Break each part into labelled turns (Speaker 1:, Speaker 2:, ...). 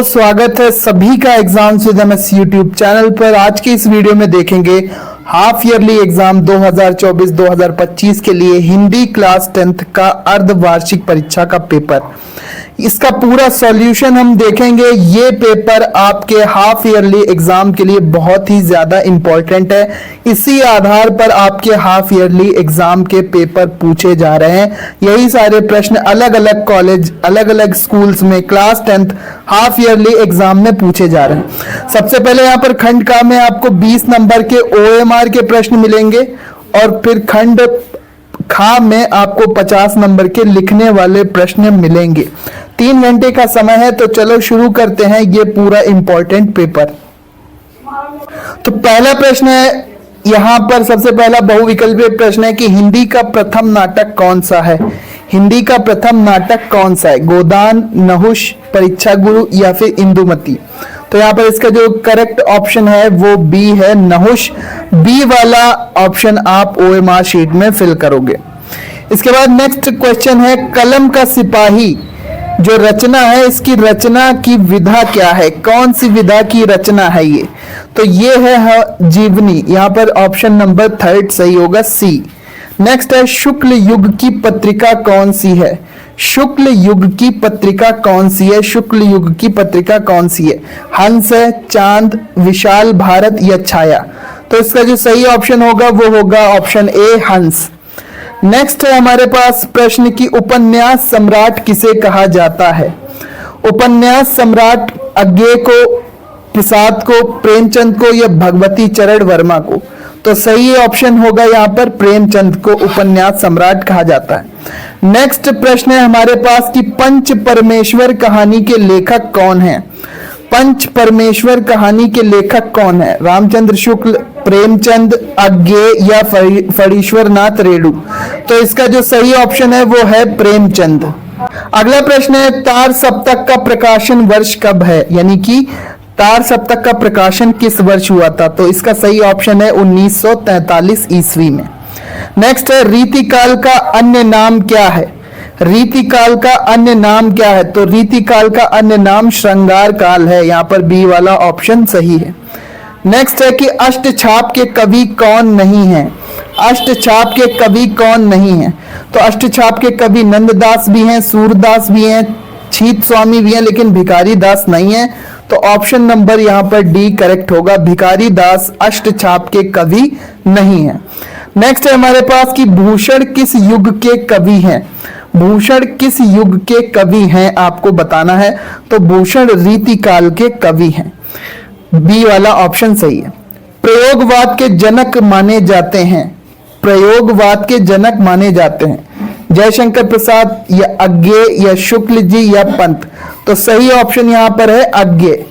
Speaker 1: स्वागत है सभी का exams with MS YouTube channel पर। आज की इस वीडियो में देखेंगे हाफ ईयरली एग्जाम 2024-2025 के लिए हिंदी क्लास 10th का अर्धवार्षिक परीक्षा का पेपर। इसका पूरा सॉल्यूशन हम देखेंगे। ये पेपर आपके हाफ ईयरली एग्जाम के लिए बहुत ही ज्यादा इंपॉर्टेंट है। इसी आधार पर आपके हाफ ईयरली एग्जाम के पेपर पूछे जा रहे हैं। यही सारे प्रश्न अलग अलग कॉलेज, अलग अलग स्कूल्स में class 10th half yearly exam में पूछे जा रहे हैं। सबसे पहले यहाँ पर खंड का में आपको 20 नंबर के OMR के प्रश्न मिलेंगे और फिर खंड खा में आपको 50 नंबर के लिखने वाले प्रश्न मिलेंगे। 3 घंटे का समय है, तो चलो शुरू करते हैं ये पूरा इंपॉर्टेंट पेपर। तो पहला प्रश्न है यहाँ पर, सबसे पहला बहुविकल्पीय प्रश्न है कि हिंदी का प्रथम नाटक कौन सा है। हिंदी का प्रथम नाटक कौन सा है? गोदान, नहुष, परीक्षा गुरु या फिर इंदुमती। तो यहाँ पर इसका जो करेक्ट ऑप्शन है वो बी है, नहुष। बी वाला ऑप्शन आप OMR शीट में फिल करोगे। इसके बाद नेक्स्ट क्वेश्चन है, कलम का सिपाही जो रचना है, इसकी रचना की विधा क्या है? कौन सी विधा की रचना है ये? तो ये है जीवनी। यहाँ पर ऑप्शन नंबर 3 सही होगा, सी। नेक्स्ट है, शुक्ल युग की पत्रिका कौन सी है? शुक्ल युग की पत्रिका कौन सी है? शुक्ल युग की पत्रिका कौन सी है? हंस है, चांद, विशाल भारत या छाया? तो इसका जो सही ऑप्शन होगा वो होगा ऑप्शन ए, हंस। नेक्स्ट है हमारे पास प्रश्न की उपन्यास सम्राट किसे कहा जाता है? उपन्यास सम्राट अज्ञे को, प्रसाद को, प्रेमचंद को या भगवती चरण वर्मा को? तो सही ऑप्शन होगा यहाँ पर प्रेमचंद को उपन्यास सम्राट कहा जाता है। नेक्स्ट प्रश्न है हमारे पास कि पंच परमेश्वर कहानी के लेखक कौन है? पंच परमेश्वर कहानी के लेखक कौन है? रामचंद्र शुक्ल, प्रेमचंद, अज्ञे या फणीश्वर नाथ रेणु? तो इसका जो सही ऑप्शन है वो है प्रेमचंद। अगला प्रश्न है, तार सप्तक का प्रकाशन वर्ष कब है? यानी कि तार सप्तक का प्रकाशन किस वर्ष हुआ था? तो इसका सही ऑप्शन है 1943 ईस्वी में। नेक्स्ट है, रीतिकाल का अन्य नाम क्या है? रीतिकाल का अन्य नाम क्या है? तो रीतिकाल का अन्य नाम श्रृंगार काल है। यहाँ पर बी वाला ऑप्शन सही है। नेक्स्ट है कि अष्टछाप के कवि कौन नहीं है? अष्टछाप के कवि कौन नहीं है? तो अष्टछाप के कवि नंददास भी हैं, सूरदास भी हैं, छीत स्वामी भी हैं, लेकिन भिखारी दास नहीं है। तो ऑप्शन नंबर यहाँ पर डी करेक्ट होगा, भिखारी दास अष्टछाप के कवि नहीं है। नेक्स्ट है हमारे पास कि भूषण किस युग के कवि हैं? भूषण किस युग के कवि हैं आपको बताना है। तो भूषण रीतिकाल के कवि हैं। बी वाला ऑप्शन सही है। प्रयोगवाद के जनक माने जाते हैं। प्रयोगवाद के जनक माने जाते हैं जयशंकर प्रसाद या अज्ञे या शुक्ल जी या पंत? तो सही ऑप्शन यहां पर है अज्ञे।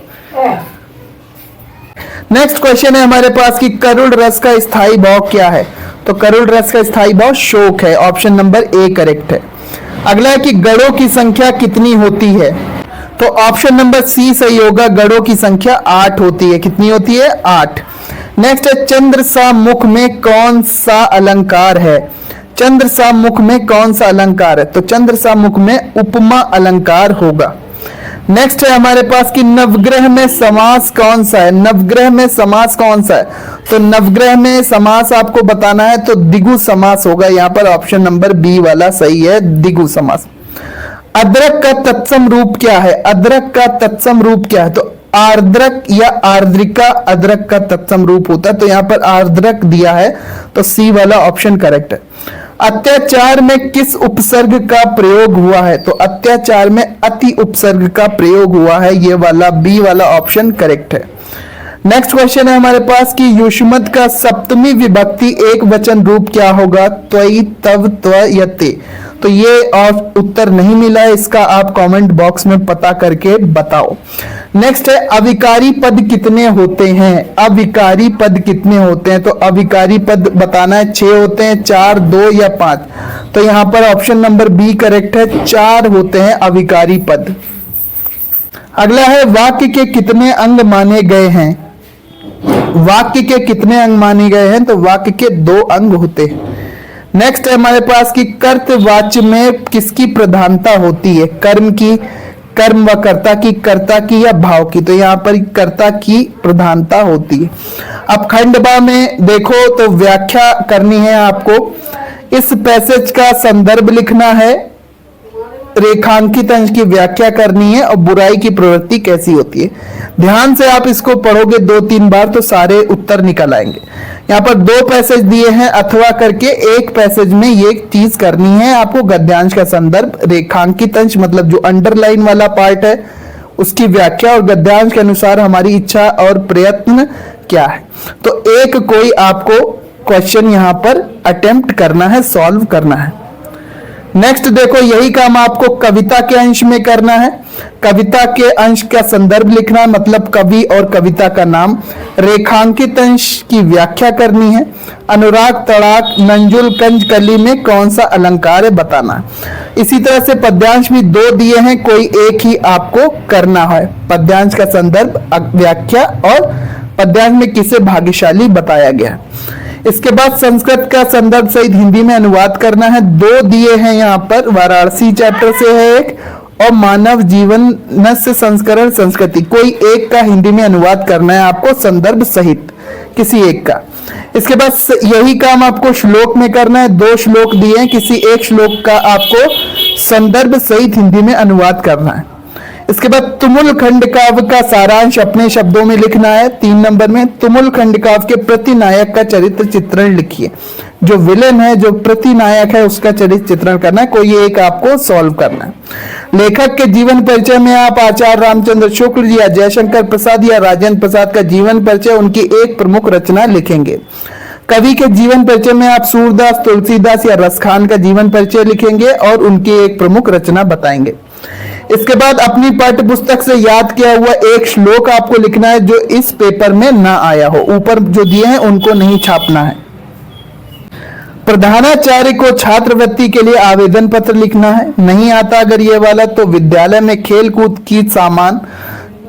Speaker 1: नेक्स्ट क्वेश्चन है हमारे पास कि करुण रस का स्थायी भाव क्या है? तो करुण रस का स्थायी भाव शोक है। ऑप्शन नंबर ए करेक्ट है। अगला है कि गणों की संख्या कितनी होती है? तो ऑप्शन नंबर सी सही होगा, गणों की संख्या 8 होती है। कितनी होती है? 8। नेक्स्ट है, चंद्र सा मुख में कौन सा अलंकार है? चंद्र सा मुख में कौन सा अलंकार है? तो चंद्र सा मुख में उपमा अलंकार होगा। नेक्स्ट है हमारे पास कि नवग्रह में समास कौन सा है? नवग्रह में समास कौन सा है? तो नवग्रह में समास आपको बताना है तो द्विगु समास होगा। यहाँ पर ऑप्शन नंबर बी वाला सही है, द्विगु समास। अदरक का तत्सम रूप क्या है? अदरक का तत्सम रूप क्या है? तो आर्द्रक या आर्द्रिका अदरक का तत्सम रूप होता है। तो यहाँ पर आर्द्रक दिया है, तो सी वाला ऑप्शन करेक्ट है। अत्याचार में किस उपसर्ग का प्रयोग हुआ है? तो अत्याचार में अति उपसर्ग का प्रयोग हुआ है। ये वाला बी वाला ऑप्शन करेक्ट है। नेक्स्ट क्वेश्चन है हमारे पास कि युष्मत का सप्तमी विभक्ति एक वचन रूप क्या होगा? त्वयि, तव, त्व या ते? तो ये उत्तर नहीं मिला है, इसका आप कमेंट बॉक्स में पता करके बताओ। नेक्स्ट है, अविकारी पद कितने होते हैं? अविकारी पद कितने होते हैं? तो अविकारी पद बताना है, 6 होते हैं, 4, 2 या 5? तो यहाँ पर ऑप्शन नंबर बी करेक्ट है, 4 होते हैं अविकारी पद। अगला है, वाक्य के कितने अंग माने गए हैं? वाक्य के कितने अंग माने गए हैं? तो वाक्य के 2 अंग होते हैं। नेक्स्ट है हमारे पास कि कर्तवाच्य में किसकी प्रधानता होती है? कर्म की, कर्म व कर्ता की या भाव की, तो यहाँ पर कर्ता की प्रधानता होती है। अब खंड बा में देखो तो व्याख्या करनी है आपको, इस पैसेज का संदर्भ लिखना है, रेखांकित अंश की व्याख्या करनी है और बुराई की प्रवृत्ति कैसी होती है। ध्यान से आप इसको पढ़ोगे 2-3 बार तो सारे उत्तर निकल आएंगे। यहाँ पर 2 पैसेज दिए हैं अथवा करके, एक पैसेज में ये चीज करनी है आपको, गद्यांश का संदर्भ, रेखांकित अंश मतलब जो अंडरलाइन वाला पार्ट है उसकी व्याख्या, और गद्यांश के अनुसार हमारी इच्छा और प्रयत्न क्या है। तो एक कोई आपको क्वेश्चन यहाँ पर अटेम्प्ट करना है, सॉल्व करना है। नेक्स्ट देखो, यही काम आपको कविता के अंश में करना है। कविता के अंश का संदर्भ लिखना है, मतलब कवि और कविता का नाम। रेखांकित अंश की व्याख्या करनी है। अनुराग तड़ाक नंजुल कंज कली में कौन सा अलंकार है बताना है। इसी तरह से पद्यांश भी 2 दिए हैं, कोई एक ही आपको करना है। पद्यांश का संदर्भ, व्याख्या और पद्यांश में किसे भाग्यशाली बताया गया है। इसके बाद संस्कृत का संदर्भ सहित हिंदी में अनुवाद करना है। 2 दिए हैं यहाँ पर, वाराणसी चैप्टर से है एक, और मानव जीवन से संस्करण संस्कृति, कोई एक का हिंदी में अनुवाद करना है आपको संदर्भ सहित, किसी एक का। इसके बाद यही काम आपको श्लोक में करना है। 2 श्लोक दिए हैं, किसी एक श्लोक का आपको संदर्भ सहित हिंदी में अनुवाद करना है। इसके बाद तुमुल खंड काव्य का सारांश अपने शब्दों में लिखना है। 3 नंबर में तुमुल खंड काव्य के प्रतिनायक का चरित्र चित्रण लिखिए। जो विलेन है, जो प्रतिनायक है, उसका चरित्र चित्रण करना है, कोई एक आपको सॉल्व करना है। लेखक के जीवन परिचय में आप आचार्य रामचंद्र शुक्ल या जयशंकर प्रसाद या राजेंद्र प्रसाद का जीवन परिचय, उनकी एक प्रमुख रचना लिखेंगे। कवि के जीवन परिचय में आप सूरदास, तुलसीदास या रसखान का जीवन परिचय लिखेंगे और उनकी एक प्रमुख रचना बताएंगे। इसके बाद अपनी पाठ्य पुस्तक से याद किया हुआ एक श्लोक आपको लिखना है जो इस पेपर में ना आया हो। ऊपर जो दिए हैं उनको नहीं छापना है। प्रधानाचार्य को छात्रवृत्ति के लिए आवेदन पत्र लिखना है। नहीं आता अगर ये वाला तो विद्यालय में खेल कूद की सामान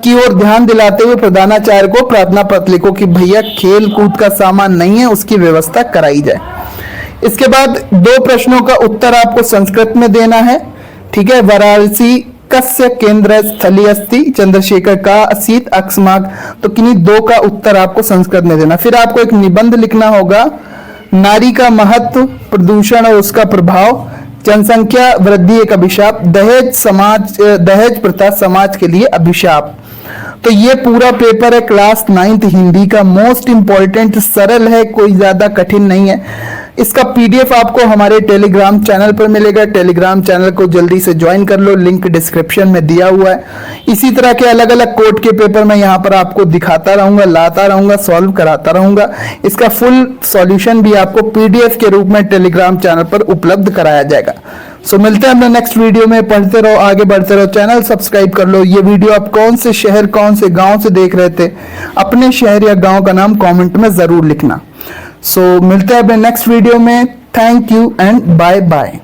Speaker 1: की ओर ध्यान दिलाते हुए प्रधानाचार्य को प्रार्थना पत्र लिखो कि भैया खेल कूद का सामान नहीं है, उसकी व्यवस्था कराई जाए। इसके बाद 2 प्रश्नों का उत्तर आपको संस्कृत में देना है, ठीक है। वाराणसी कस्य केंद्र स्थली अस्ति, चंद्रशेखर का असीत अकस्माक, तो किन्हीं 2 का उत्तर आपको संस्कृत में देना। फिर आपको एक निबंध लिखना होगा, नारी का महत्व, प्रदूषण और उसका प्रभाव, जनसंख्या वृद्धि एक अभिशाप, दहेज प्रथा समाज के लिए अभिशाप। तो ये पूरा पेपर है क्लास 9th हिंदी का, मोस्ट इंपॉर्टेंट, सरल है, कोई ज्यादा कठिन नहीं है। इसका पीडीएफ आपको हमारे टेलीग्राम चैनल पर मिलेगा। टेलीग्राम चैनल को जल्दी से ज्वाइन कर लो, लिंक डिस्क्रिप्शन में दिया हुआ है। इसी तरह के अलग अलग कोड के पेपर मैं यहाँ पर आपको दिखाता रहूंगा, लाता रहूंगा, सॉल्व कराता रहूंगा। इसका फुल सॉल्यूशन भी आपको पीडीएफ के रूप में टेलीग्राम चैनल पर उपलब्ध कराया जाएगा। सो मिलते हैं अपने नेक्स्ट वीडियो में। पढ़ते रहो, आगे बढ़ते रहो, चैनल सब्सक्राइब कर लो। ये वीडियो आप कौन से शहर, कौन से गांव से देख रहे थे, अपने शहर या गांव का नाम कमेंट में जरूर लिखना। सो मिलते हैं अपने नेक्स्ट वीडियो में। Thank you and bye bye.